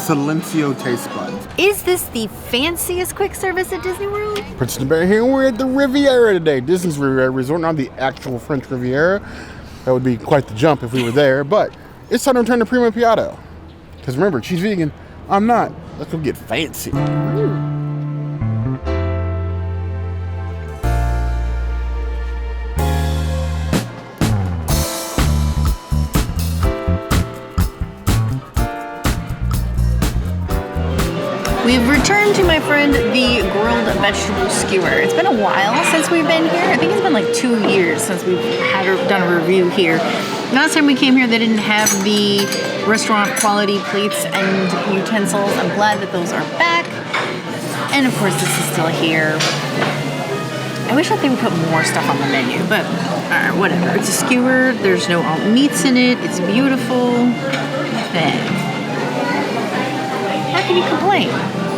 silencio taste buds. Is this the fanciest quick service at Disney World? Princeton Bear here, and we're at the Riviera today. Disney's Riviera Resort, not the actual French Riviera. That would be quite the jump if we were there, but it's time to return to Primo Piatto. Because remember, she's vegan, I'm not. Let's go get fancy. We've returned to, my friend, the grilled vegetable skewer. It's been a while since we've been here. I think it's been like 2 years since we've done a review here. Last time we came here, they didn't have the restaurant quality plates and utensils. I'm glad that those are back. And of course, this is still here. I wish that they would put more stuff on the menu, but whatever. It's a skewer. There's no alt meats in it. It's beautiful. How can you complain?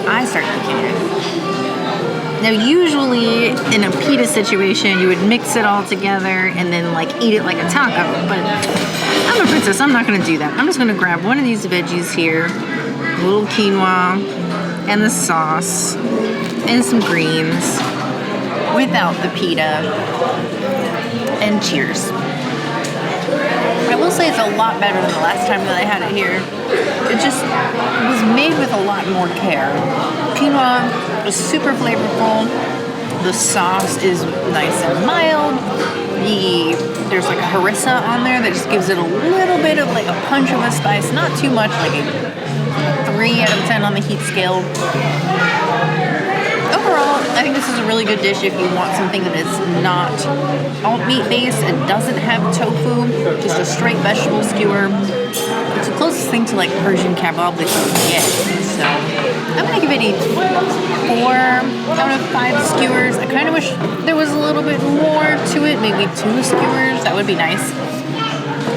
I start thinking it. Now, usually in a pita situation, you would mix it all together and then like eat it like a taco. But I'm a princess. I'm not going to do that. I'm just going to grab one of these veggies here, a little quinoa, and the sauce, and some greens without the pita. And cheers. I will say it's a lot better than the last time that I had it here. It just was made with a lot more care. Quinoa is super flavorful. The sauce is nice and mild. There's like a harissa on there that just gives it a little bit of like a punch of a spice. Not too much, like a 3 out of 10 on the heat scale. Overall, I think this is a really good dish if you want something that is not alt meat based. It doesn't have tofu, just a straight vegetable skewer. It's the closest thing to like Persian kebab that you can get. So I'm gonna give it a 4 out of 5 skewers. I kind of wish there was a little bit more to it, maybe 2 skewers. That would be nice.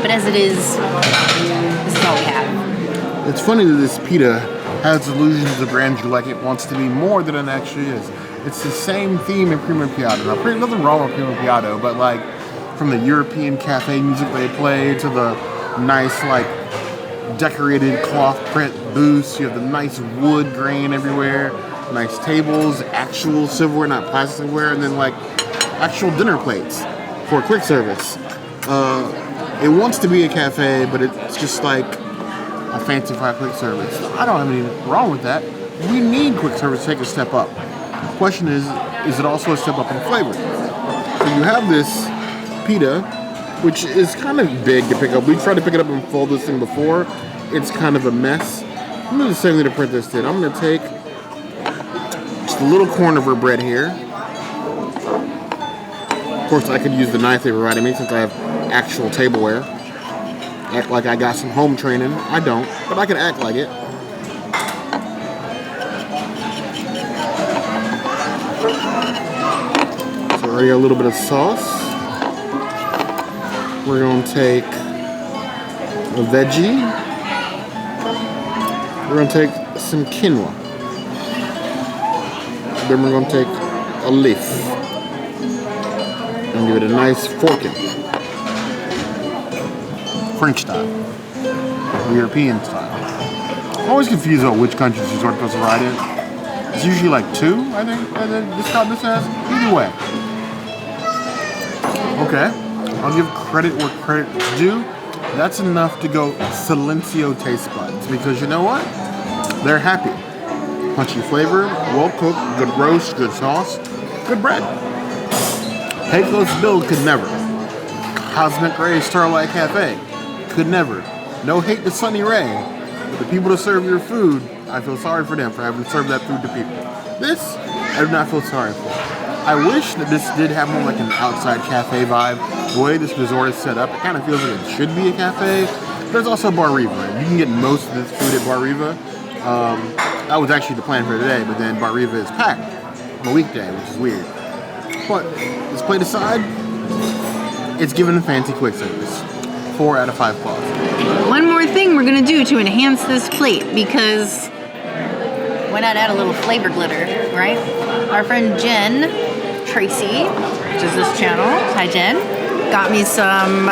But as it is, this is all we have. It's funny that this pita has illusions of grandeur, like it wants to be more than it actually is. It's the same theme in Primo Piatto. Now, nothing wrong with Primo Piatto, but like from the European cafe music they play to the nice like decorated cloth print booths, you have the nice wood grain everywhere, nice tables, actual silverware, not plastic silverware, and then like actual dinner plates for quick service. It wants to be a cafe, but it's just like a fancy quick service. I don't have anything wrong with that. We need quick service to take a step up. The question is it also a step up in flavor? So you have this pita, which is kind of big to pick up. We tried to pick it up and fold this thing before. It's kind of a mess. I'm going to do the same thing the princess did. I'm going to take just a little corner of her bread here. Of course, I could use the knife they provided me since I have actual tableware. Act like I got some home training. I don't, but I can act like it. So already got a little bit of sauce. We're going to take a veggie. We're going to take some quinoa. Then we're going to take a leaf. And give it a nice forking. French style, European style. I'm always confused about which countries you're supposed to ride in. It's usually like 2, I think, this has. Either way. Okay, I'll give credit where credit is due. That's enough to go silencio taste buds, because you know what? They're happy. Punchy flavor, well cooked, good roast, good sauce, good bread. Pecos Bill could never. Cosmic Ray Starlight Cafe could never. No hate to Sunny Ray, but the people that serve your food, I feel sorry for them for having to serve that food to people. This, I do not feel sorry for. I wish that this did have more like an outside cafe vibe. The way this resort is set up, it kind of feels like it should be a cafe. There's also Bar Riva. You can get most of this food at Bar Riva. That was actually the plan for today, but then Bar Riva is packed on a weekday, which is weird. But this plate aside, it's given a fancy quick service. 4 out of 5 claws. One more thing we're gonna do to enhance this plate, because why not add a little flavor glitter, right? Our friend Jen Tracy, which is this channel, hi Jen, Got me some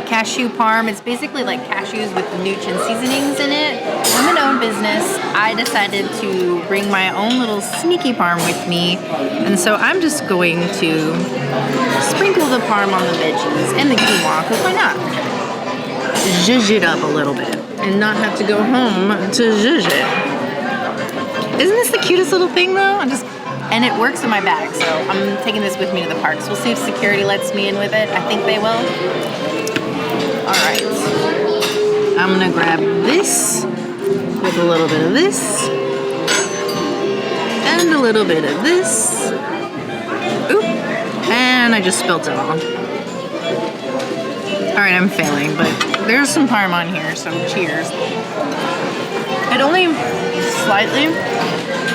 cashew parm. It's basically like cashews with nooch and seasonings in it. I'm an own business. I decided to bring my own little sneaky parm with me. And so I'm just going to sprinkle the parm on the veggies and the quinoa, because why not? Zhuzh it up a little bit and not have to go home to zhuzh it. Isn't this the cutest little thing though? And it works in my bag, so I'm taking this with me to the parks. We'll see if security lets me in with it. I think they will. All right. I'm gonna grab this with a little bit of this and a little bit of this. Oop, and I just spilt it all. All right, I'm failing, but there's some parm on here, so cheers. It only slightly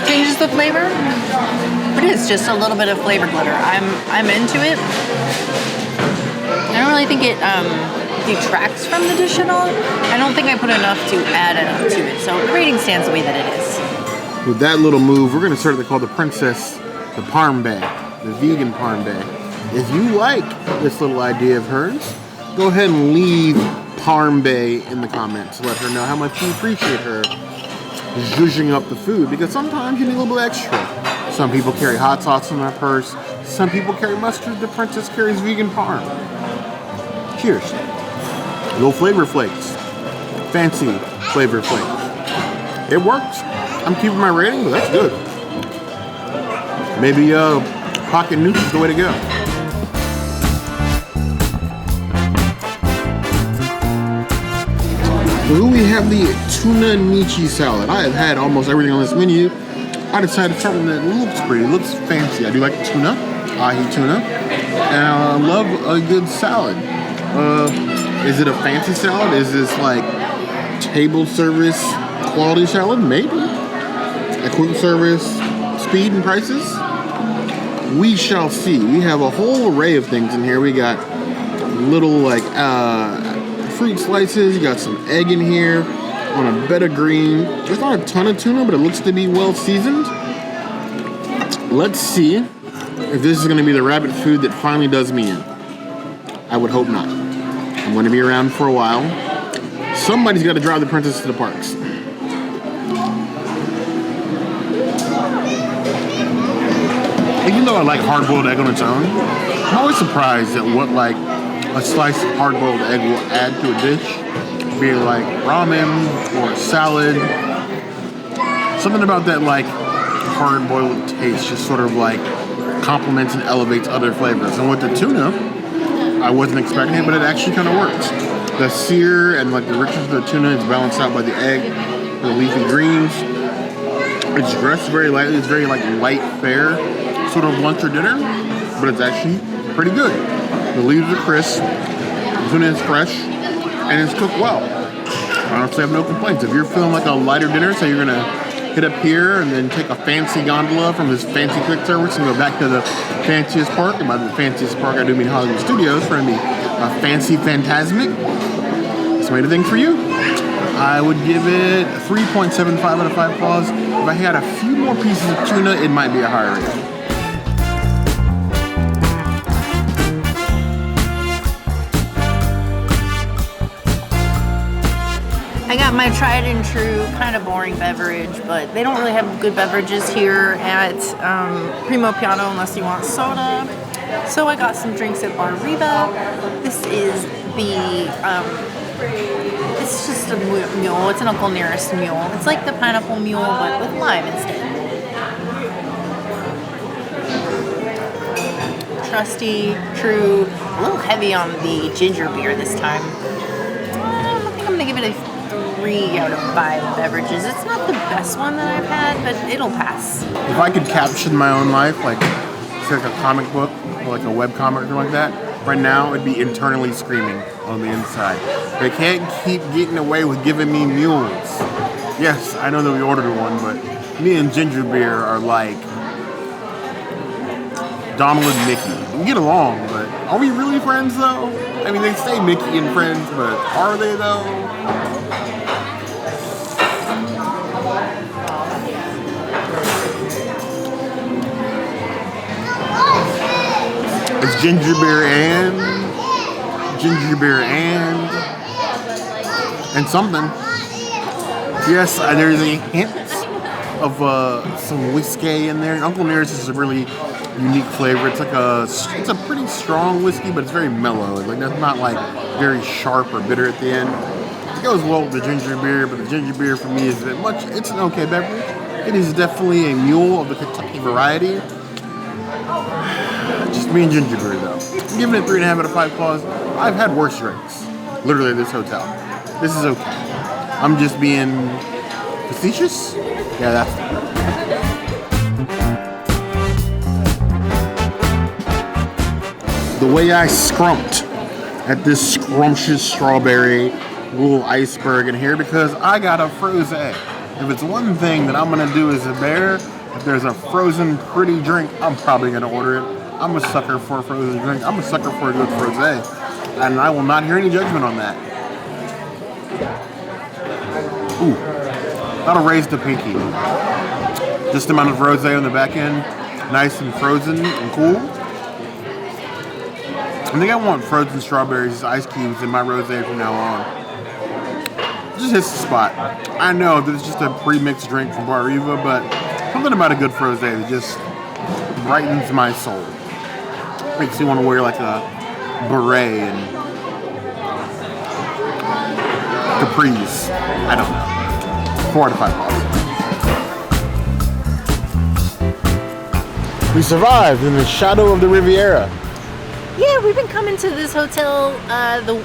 changes the flavor, but it's just a little bit of flavor glitter. I'm into it. I don't really think it detracts from the dish at all. I don't think I put enough to add enough to it, so the rating stands the way that it is. With that little move, we're gonna start what they call the Princess, the Parm Bay, the vegan Parm Bay. If you like this little idea of hers, go ahead and leave Parm Bay in the comments. Let her know how much you appreciate her zhuzhing up the food, because sometimes you need a little bit extra. Some people carry hot sauce in their purse. Some people carry mustard. The princess carries vegan parm. Cheers. No flavor flakes. Fancy flavor flakes. It works. I'm keeping my rating, but that's good. Maybe pocket nooch is the way to go. Well, we have the tuna Niçoise salad. I have had almost everything on this menu. I decided to start with it. It looks pretty. It looks fancy. I do like tuna, ahi tuna, and I love a good salad. Is it a fancy salad? Is this like table service quality salad? Maybe. At quick service, speed and prices? We shall see. We have a whole array of things in here. We got little like fruit slices, you got some egg in here on a bed of green. There's not a ton of tuna, but it looks to be well seasoned. Let's see if this is going to be the rabbit food that finally does me in. I would hope not. I'm going to be around for a while. Somebody's got to drive the princess to the parks. Even though I like hard-boiled egg on its own, I'm always surprised at what like a slice of hard-boiled egg will add to a dish, be it like ramen or a salad. Something about that like hard-boiled taste just sort of like complements and elevates other flavors. And with the tuna, I wasn't expecting it, but it actually kind of works. The sear and like the richness of the tuna is balanced out by the egg, the leafy greens. It's dressed very lightly. It's very like light fare, sort of lunch or dinner, but it's actually pretty good. The leaves are crisp, the tuna is fresh, and it's cooked well. I honestly have no complaints. If you're feeling like a lighter dinner, so you're gonna hit up here and then take a fancy gondola from this fancy quick service and go back to the fanciest park, and by the fanciest park I do mean Hollywood Studios, for me a fancy Fantasmic. It's made a thing for you. I would give it 3.75 out of 5 claws. If I had a few more pieces of tuna, it might be a higher rating. I got my tried and true, kind of boring beverage, but they don't really have good beverages here at Primo Piatto unless you want soda. So I got some drinks at Bar Riva. This is the, it's just a mule. It's an Uncle Nearest mule. It's like the pineapple mule, but with lime instead. Trusty, true, a little heavy on the ginger beer this time. I think I'm gonna give it a 3 out of 5 beverages. It's not the best one that I've had, but it'll pass. If I could caption my own life, like it's like a comic book or like a web comic or something like that, right now it'd be internally screaming on the inside. They can't keep getting away with giving me mules. Yes, I know that we ordered one, but me and ginger beer are like Donald and Mickey. We get along, but are we really friends though? I mean, they say Mickey and friends, but are they though? It's ginger beer and ginger beer and something. Yes, there's a hint of some whiskey in there. Uncle Nearest is a really unique flavor. It's like it's a pretty strong whiskey, but it's very mellow. Like that's not like very sharp or bitter at the end. It goes well with the ginger beer, but the ginger beer for me is it's an okay beverage. It is definitely a Mule of the Kentucky variety. Just me and ginger beer though. I'm giving it 3.5 out of 5 claws. I've had worse drinks. Literally at this hotel. This is okay. I'm just being facetious? Yeah, that's the way I scrumped at this scrumptious strawberry little iceberg in here because I got a Frosé. If it's one thing that I'm gonna do as a bear, if there's a frozen pretty drink, I'm probably gonna order it. I'm a sucker for a frozen drink. I'm a sucker for a good Frosé. And I will not hear any judgment on that. Ooh, that'll raise the pinky. Just the amount of rosé on the back end, nice and frozen and cool. I think I want frozen strawberries, ice cubes in my rosé from now on. It just hits the spot. I know that it's just a pre-mixed drink from Bar Riva, but something about a good frosé that just brightens my soul. Makes me want to wear like a beret and capris. I don't know. 4 out of 5 balls. We survived in the shadow of the Riviera. Yeah, we've been coming to this hotel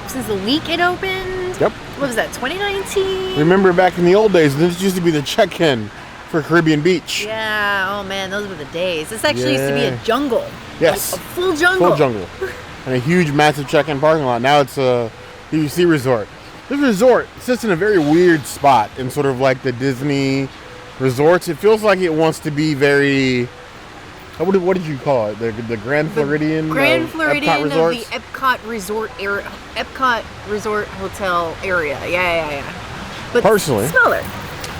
since the week it opened. Yep. What was that, 2019? Remember back in the old days, this used to be the check-in for Caribbean Beach. Yeah, oh man, those were the days. This actually used to be a jungle. Yes. Like a full jungle. Full jungle. And a huge, massive check-in parking lot. Now it's a UC resort. This resort sits in a very weird spot in sort of like the Disney resorts. It feels like it wants to be very... What did you call it? The Grand Floridian? Grand Floridian Epcot of the Epcot Resort area, Epcot Resort Hotel area. Yeah. But personally, smaller.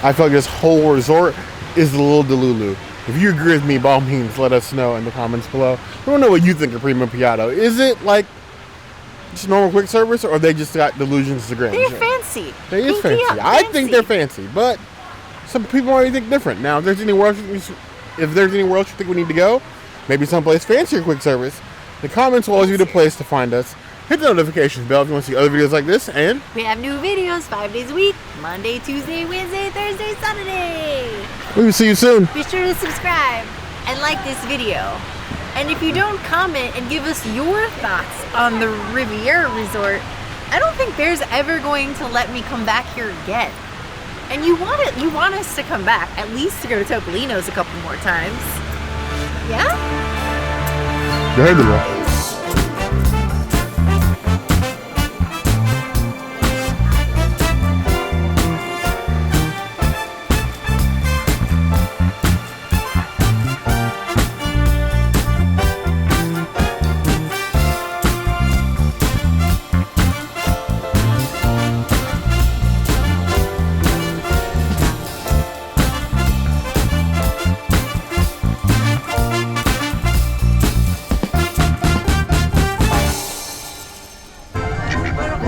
I feel like this whole resort is a little delulu. If you agree with me, by all means, let us know in the comments below. I don't know what you think of Primo Piatto. Is it like just normal quick service, or they just got delusions to grandeur? They're fancy. They is fancy. I think they're fancy, but some people might think different. Now, if there's anywhere else you think we need to go, maybe someplace fancier quick service, the comments will always be the place to find us. Hit the notifications bell if you want to see other videos like this, and we have new videos 5 days a week, Monday, Tuesday, Wednesday, Thursday, Saturday. We will see you soon. Be sure to subscribe and like this video. And if you don't comment and give us your thoughts on the Riviera Resort, I don't think Bear's ever going to let me come back here again. And you want us to come back, at least to go to Topolino's a couple more times. Yeah? You heard the bro.